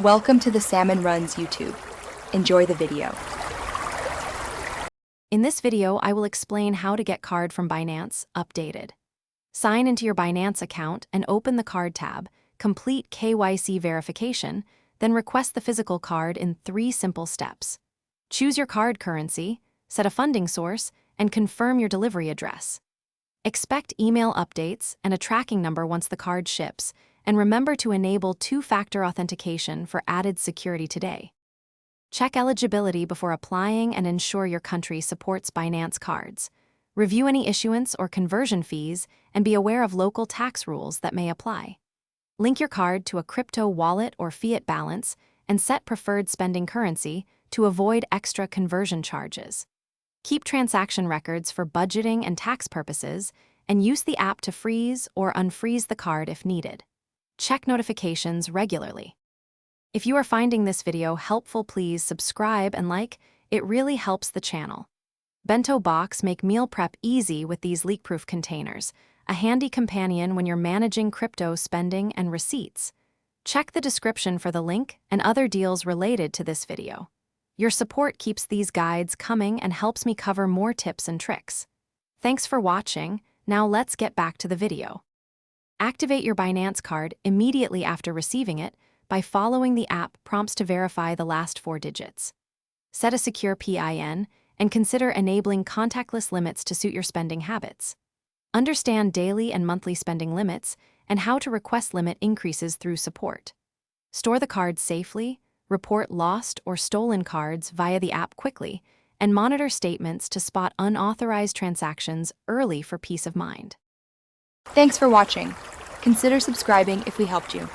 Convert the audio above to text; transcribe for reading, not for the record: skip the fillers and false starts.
Welcome to the Salmon Runs YouTube. Enjoy the video. In this video, I will explain how to get card from Binance updated. Sign into your Binance account and open the card tab, complete KYC verification, then request the physical card in 3 simple steps. Choose your card currency, set a funding source, and confirm your delivery address. Expect email updates and a tracking number once the card ships, and remember to enable 2-factor authentication for added security today. Check eligibility before applying and ensure your country supports Binance cards. Review any issuance or conversion fees and be aware of local tax rules that may apply. Link your card to a crypto wallet or fiat balance and set preferred spending currency to avoid extra conversion charges. Keep transaction records for budgeting and tax purposes, and use the app to freeze or unfreeze the card if needed. Check notifications regularly. If you are finding this video helpful, please subscribe and like. It really helps the channel. Bento box make meal prep easy with these leak-proof containers, a handy companion when you're managing crypto spending and receipts. Check the description for the link and other deals related to this video. Your support keeps these guides coming and helps me cover more tips and tricks. Thanks for watching. Now let's get back to the video. Activate your Binance card immediately after receiving it by following the app prompts to verify the last 4 digits. Set a secure PIN and consider enabling contactless limits to suit your spending habits. Understand daily and monthly spending limits and how to request limit increases through support. Store the cards safely, report lost or stolen cards via the app quickly, and monitor statements to spot unauthorized transactions early for peace of mind. Thanks for watching. Consider subscribing if we helped you.